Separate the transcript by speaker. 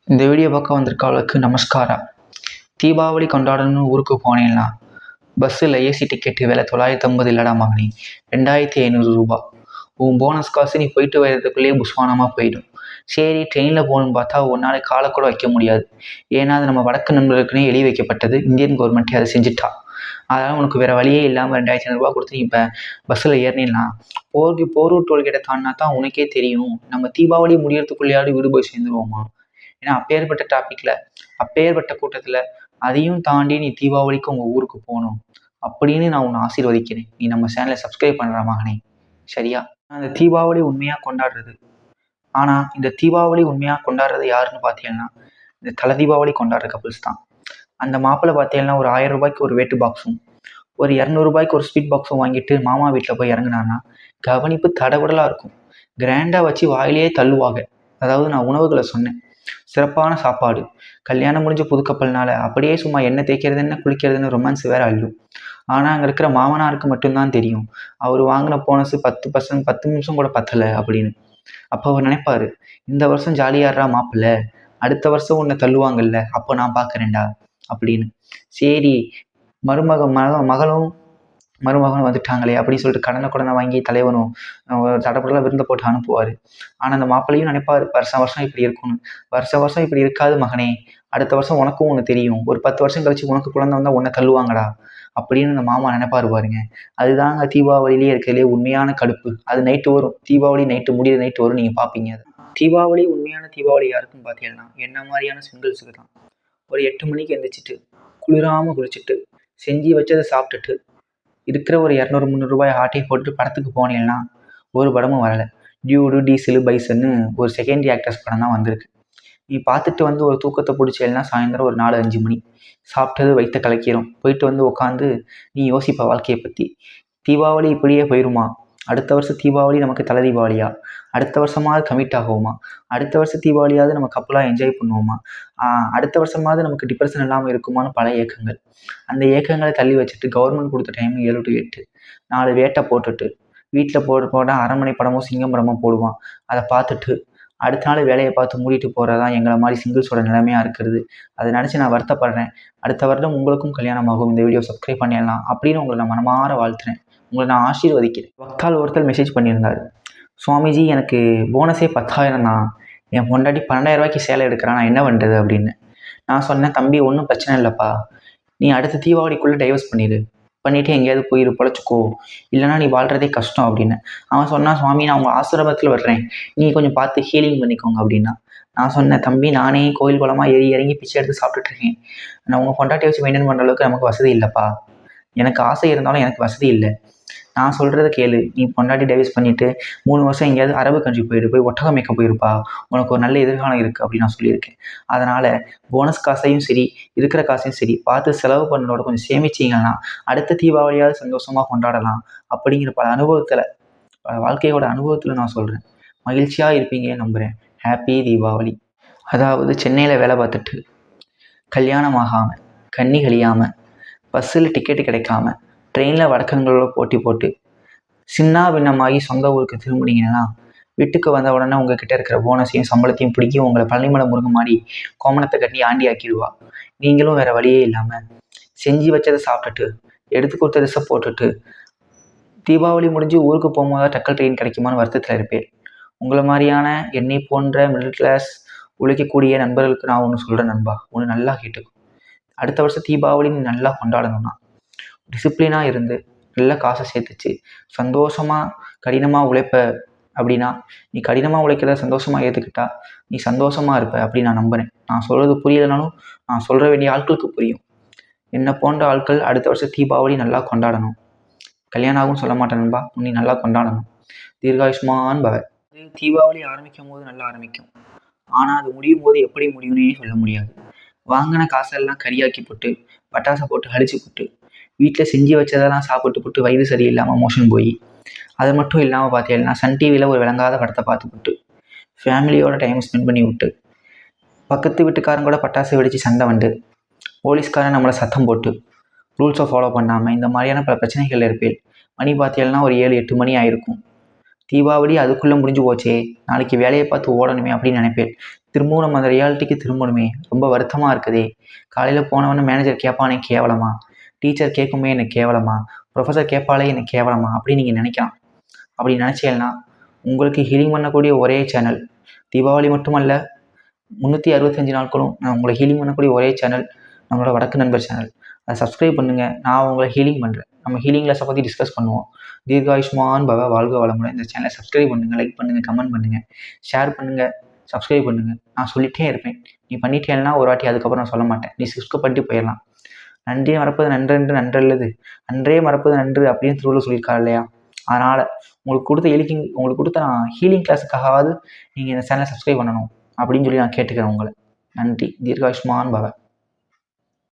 Speaker 1: இந்த வீடியோ பார்க்க வந்திருக்க ஆளுக்கு நமஸ்காரா. தீபாவளி கொண்டாடணும்னு ஊருக்கு போனேன்னா பஸ்ஸில் ஏசி டிக்கெட்டு விலை 950 இல்லடா மகனே, 2500 ரூபா. உன் போனஸ் காசு நீ போயிட்டு வர்றதுக்குள்ளேயே புஸ்வானமாக போயிடும். சரி, ட்ரெயினில் போகணுன்னு பார்த்தா ஒரு நாளைக்கு காலை கூட வைக்க முடியாது. ஏன்னா அது நம்ம வடக்கு நண்பர்களுக்குன்னே எழுதி வைக்கப்பட்டது. இந்தியன் கவர்மெண்ட்டே அதை செஞ்சுட்டா. அதனால் உனக்கு வேறு வழியே இல்லாமல் 2500 ரூபா கொடுத்து நீ இப்போ பஸ்ஸில் ஏறினா போரூர் டோல்கேட்டை தாண்டினா தான் உனக்கே தெரியும் நம்ம தீபாவளி முடியறதுக்குள்ளேயாவது வீடு போய் சேர்ந்துருவோமா. ஏன்னா அப்பேற்பட்ட டாப்பிக்கில், அப்பேற்பட்ட கூட்டத்தில் அதையும் தாண்டி நீ தீபாவளிக்கு உங்கள் ஊருக்கு போகணும் அப்படின்னு நான் உன்னை ஆசீர்வதிக்கிறேன். நீ நம்ம சேனலை சப்ஸ்கிரைப் பண்ணுற மகனே, சரியா? அந்த தீபாவளி உண்மையாக கொண்டாடுறது. ஆனால் இந்த தீபாவளி உண்மையாக கொண்டாடுறது யாருன்னு பார்த்தீங்கன்னா இந்த தலை தீபாவளி கொண்டாடுற கப்புள்ஸ் தான். அந்த மாப்பிள்ளை பார்த்தீங்கன்னா ஒரு 1000 ரூபாய்க்கு ஒரு வேட்டு பாக்ஸும் ஒரு 200 ரூபாய்க்கு ஒரு ஸ்வீட் பாக்ஸும் வாங்கிட்டு மாமா வீட்டில் போய் இறங்குனான்னா கவனிப்பு தடகுடலாக இருக்கும். கிராண்டாக வச்சு வாயிலே தள்ளுவாங்க. அதாவது நான் உணவுகளை சொன்னேன். சிறப்பான சாப்பாடு, கல்யாணம் முடிஞ்ச புதுக்கப்பல்னால அப்படியே சும்மா எண்ணெய் தேய்க்கிறது என்ன குளிக்கிறதுன்னு ரொமான்ஸ் வேற அள்ளும். ஆனால் அங்கே இருக்கிற மாமனாருக்கு மட்டும்தான் தெரியும் அவர் வாங்கின போனஸ் 10 நிமிஷம் கூட பத்தலை அப்படின்னு. அப்போ அவர் நினைப்பாரு, இந்த வருஷம் ஜாலியாடுறா மாப்பிள்ள, அடுத்த வருஷம் உன்னை தள்ளுவாங்கல்ல, அப்போ நான் பார்க்குறேன்டா அப்படின்னு. சரி, மகளும் மருமகனும் வந்துட்டாங்களே அப்படின்னு சொல்லிட்டு கடனை வாங்கி தலைவனும் தடப்படலாம் விருந்த போட்டு அனுப்புவார். ஆனால் அந்த மாப்பிள்ளையும் நினைப்பார், வருஷம் இப்படி இருக்கணும். வருஷம் இப்படி இருக்காது மகனே, அடுத்த வருஷம் உனக்கும் ஒன்று தெரியும், ஒரு 10 வருஷம் கழிச்சு உனக்கு குழந்தை வந்தால் உன்னை தள்ளுவாங்கடா அப்படின்னு அந்த மாமா நினைப்பாரு பாருங்க. அதுதாங்க தீபாவளியிலே இருக்கிறதுலே உண்மையான கடுப்பு. அது நைட்டு வரும், தீபாவளி நைட்டு முடிகிற நைட்டு வரும், நீங்கள் பார்ப்பீங்க. அது தீபாவளி உண்மையான தீபாவளி யாருக்குன்னு பார்த்தீங்கன்னா என்ன மாதிரியான சிங்கிள்ஸுக்கு தான். ஒரு 8 மணிக்கு எழுந்திரிச்சிட்டு குளிராமல் குளிச்சுட்டு செஞ்சு வச்சதை சாப்பிட்டுட்டு இருக்கிற ஒரு 200-300 ரூபாய் ஆட்டையை போட்டு படத்துக்கு போனீங்கன்னா ஒரு படமும் வரலை. டியூடு, டீசலு, பைசன்னு ஒரு செகண்டரி ஆக்டர்ஸ் படம் தான் வந்திருக்கு. நீ பார்த்துட்டு வந்து ஒரு தூக்கத்தை பிடிச்சேன்னா சாயந்தரம் ஒரு 4-5 மணி சாப்பிட்டது வயிற்ற கலக்கிறோம். போயிட்டு வந்து உட்காந்து நீ யோசிப்ப வாழ்க்கையை பற்றி. தீபாவளி இப்படியே போயிடுமா? அடுத்த வருஷம் தீபாவளி நமக்கு தலை தீபாவளியா? அடுத்த வருஷமாவது கமிட் ஆகுவோமா? அடுத்த வருஷம் தீபாவளியாவது நம்ம கப்பலாக என்ஜாய் பண்ணுவோமா? அடுத்த வருஷமாவது நமக்கு டிப்ரெஷன் இல்லாமல் இருக்குமான்னு பல ஏக்கங்கள். அந்த ஏக்கங்களை தள்ளி வச்சுட்டு கவர்மெண்ட் கொடுத்த டைம் 7 to 8 4 வேட்டை போட்டுட்டு வீட்டில் போட்டால் அரண்மனை படமோ சிங்கம் படமோ போடுவான். அதை பார்த்துட்டு அடுத்த நாள் வேலையை பார்த்து மூடிட்டு போகிறதான் எங்களை மாதிரி சிங்கிள்ஸோட நிலைமையாக இருக்கிறது. அதை நினச்சி நான் வருத்தப்படுறேன். அடுத்த வருடம் உங்களுக்கும் கல்யாணம் ஆகும். இந்த வீடியோ சப்ஸ்கிரைப் பண்ணிடலாம் அப்படின்னு உங்களை நான் மனமாற வாழ்த்துறேன். உங்களை நான் ஆசீர்வதிக்கிறேன். வக்கால் ஒருத்தர் மெசேஜ் பண்ணியிருந்தார், சுவாமிஜி எனக்கு போனஸே 10,000 தான், என் பொண்டாட்டி 12,000 ரூபாய்க்கு சேலை எடுக்கிறான், நான் என்ன பண்ணுறது அப்படின்னு. நான் சொன்னேன், தம்பி ஒன்றும் பிரச்சனை இல்லைப்பா, நீ அடுத்த தீபாவளிக்குள்ளே டைவர்ஸ் பண்ணிவிட்டு எங்கேயாவது போயிரு, பொழைச்சிக்கோ, இல்லைனா நீ வாழ்கிறதே கஷ்டம் அப்படின்னு. அவன் சொன்னான், சுவாமி நான் உங்கள் ஆசிரமத்தில் வர்றேன், நீ கொஞ்சம் பார்த்து ஹீலிங் பண்ணிக்கோங்க அப்படின்னா. நான் சொன்னேன், தம்பி நானே கோயில் குளமாக இறங்கி பிச்சை எடுத்து சாப்பிட்டுட்ருக்கேன், நான் உங்கள் பொண்டாட்டியை வச்சு மெயின்டைன் பண்ணுற அளவுக்கு நமக்கு வசதி இல்லைப்பா, எனக்கு ஆசை இருந்தாலும் எனக்கு வசதி இல்லை. நான் சொல்கிறத கேளு, நீ பொண்டாட்டி டைவர்ஸ் பண்ணிவிட்டு 3 வருஷம் எங்கேயாவது அரபு கண்ட்ரி போய் ஒட்டகம் மேய்க்க போயிருப்பா, உனக்கு ஒரு நல்ல எதிர்காலம் இருக்குது அப்படின்னு நான் சொல்லியிருக்கேன். அதனால் போனஸ் காசையும் சரி இருக்கிற காசையும் சரி பார்த்து செலவு பண்ணோட கொஞ்சம் சேமிச்சிங்கன்னா அடுத்த தீபாவளியாவது சந்தோஷமாக கொண்டாடலாம் அப்படிங்கிற பல வாழ்க்கையோட அனுபவத்தில் நான் சொல்கிறேன். மகிழ்ச்சியாக இருப்பீங்க நம்புகிறேன். ஹாப்பி தீபாவளி. அதாவது சென்னையில் வேலை பார்த்துட்டு கல்யாணம் ஆகாமல் கண்ணி கழியாமல் பஸ்ஸில் டிக்கெட்டு கிடைக்காம ட்ரெயினில் வடக்கங்களோட போட்டி போட்டு சின்ன பின்னமாகி சொந்த ஊருக்கு திரும்பினீங்கன்னா வீட்டுக்கு வந்த உடனே உங்ககிட்ட இருக்கிற போனஸையும் சம்பளத்தையும் பிடிக்கி உங்களை பழனிமலை முருகன் மாதிரி கோமணத்தை கட்டி ஆண்டி ஆக்கிடுவா. நீங்களும் வேறு வழியே இல்லாமல் செஞ்சு வச்சதை சாப்பிட்டுட்டு எடுத்து கொடுத்த திசை போட்டுட்டு தீபாவளி முடிஞ்சு ஊருக்கு போகும்போது டக்கல் ட்ரெயின் கிடைக்குமான்னு வருத்தத்தில் இருப்பேன். உங்களை மாதிரியான என்னை போன்ற மிடில் கிளாஸ் உழைக்கக்கூடிய நண்பர்களுக்கு நான் ஒன்று சொல்கிறேன் நண்பா, ஒன்று நல்லா கேட்டுக்கும். அடுத்த வருஷம் தீபாவளி நீ நல்லா கொண்டாடணும்னா டிசிப்ளினாக இருந்து நல்ல காசை சேர்த்துச்சு சந்தோஷமாக கடினமாக உழைப்ப அப்படின்னா, நீ கடினமாக உழைக்கிறத சந்தோஷமாக ஏற்றுக்கிட்டா நீ சந்தோஷமாக இருப்ப அப்படின்னு நான் நம்புகிறேன். நான் சொல்கிறது புரியலைனாலும் நான் சொல்கிற வேண்டிய ஆட்களுக்கு புரியும். என்னை போன்ற ஆட்கள் அடுத்த வருஷம் தீபாவளி நல்லா கொண்டாடணும். கல்யாணமாகவும் சொல்ல மாட்டேன் நண்பா, நீ நல்லா கொண்டாடணும். தீர்காயுஷ்மான் பவ. தீபாவளி ஆரம்பிக்கும் போது நல்லா ஆரம்பிக்கும், ஆனால் அது முடியும் போது எப்படி முடியும்னே சொல்ல முடியாது. வாங்கின காசெல்லாம் கறியாக்கி போட்டு பட்டாசை போட்டு அழிச்சு போட்டு வீட்டில் செஞ்சு வச்சதெல்லாம் சாப்பிட்டு போட்டு வயிறு சரியில்லாமல் மோஷன் போய் அது மட்டும் இல்லாமல் பார்த்தீங்கன்னா சன் டிவியில் ஒரு விளங்காத படத்தை பார்த்து போட்டு ஃபேமிலியோட டைம் ஸ்பெண்ட் பண்ணி விட்டு பக்கத்து வீட்டுக்காரன் கூட பட்டாசு வெடித்து சண்டை வந்து போலீஸ்காரன் நம்மளை சத்தம் போட்டு ரூல்ஸை ஃபாலோ பண்ணாமல் இந்த மாதிரியான பல பிரச்சனைகள் இருப்பேன். மணி பார்த்தீங்கன்னா ஒரு 7-8 மணி ஆயிருக்கும். தீபாவளி அதுக்குள்ளே முடிஞ்சு போச்சே, நாளைக்கு வேலையை பார்த்து ஓடணுமே அப்படின்னு நினைப்பேன். திரும்பவும் நம்ம அந்த ரியாலிட்டிக்கு திரும்பணுமே, ரொம்ப வருத்தமாக இருக்குதே. காலையில் போனவொடனே மேனேஜர் கேட்பானே கேவலமா, டீச்சர் கேட்குமே எனக்கு கேவலமா, ப்ரொஃபஸர் கேட்பாலே எனக்கு கேவலமா அப்படின்னு நீங்கள் நினைக்கலாம். அப்படி நினச்சேன்னா உங்களுக்கு ஹீலிங் பண்ணக்கூடிய ஒரே சேனல், தீபாவளி மட்டுமல்ல 365 நாட்களும் நான் உங்களை ஹீலிங் பண்ணக்கூடிய ஒரே சேனல் நம்மளோட வடக்கு நண்பர் சேனல். அதை சப்ஸ்கிரைப் பண்ணுங்கள். நான் உங்களை ஹீலிங் பண்ணுறேன். நம்ம ஹீலிங் கிளாஸை பற்றி டிஸ்கஸ் பண்ணுவோம். தீர்காயுஷ்மான் பவ, வாழ்க வளமுடன். இந்த சேனலை சப்ஸ்கிரைப் பண்ணுங்கள், லைக் பண்ணுங்கள், கமெண்ட் பண்ணுங்கள், ஷேர் பண்ணுங்கள், சப்ஸ்கிரைப் பண்ணுங்கள். நான் சொல்லிகிட்டே இருப்பேன். நீ பண்ணிட்டேன்னா ஒரு வாட்டி, அதுக்கப்புறம் நான் சொல்ல மாட்டேன். நீ சப்ஸ்கிரைப் பண்ணிட்டு போயிடலாம். நன்றே மறப்பது நன்றென்று நன்றல்லது, அன்றே மறப்பது நன்று அப்படின்னு திருவள்ளுவர் சொல்லியிருக்காரு இல்லையா? அதனால் உங்களுக்கு கொடுத்த நான் ஹீலிங் கிளாஸுக்காகவாவது நீங்கள் இந்த சேனலை சப்ஸ்கிரைப் பண்ணணும் அப்படின்னு சொல்லி நான் கேட்டுக்கிறேன் உங்களை. நன்றி. தீர்காயுஷ்மான் பவ.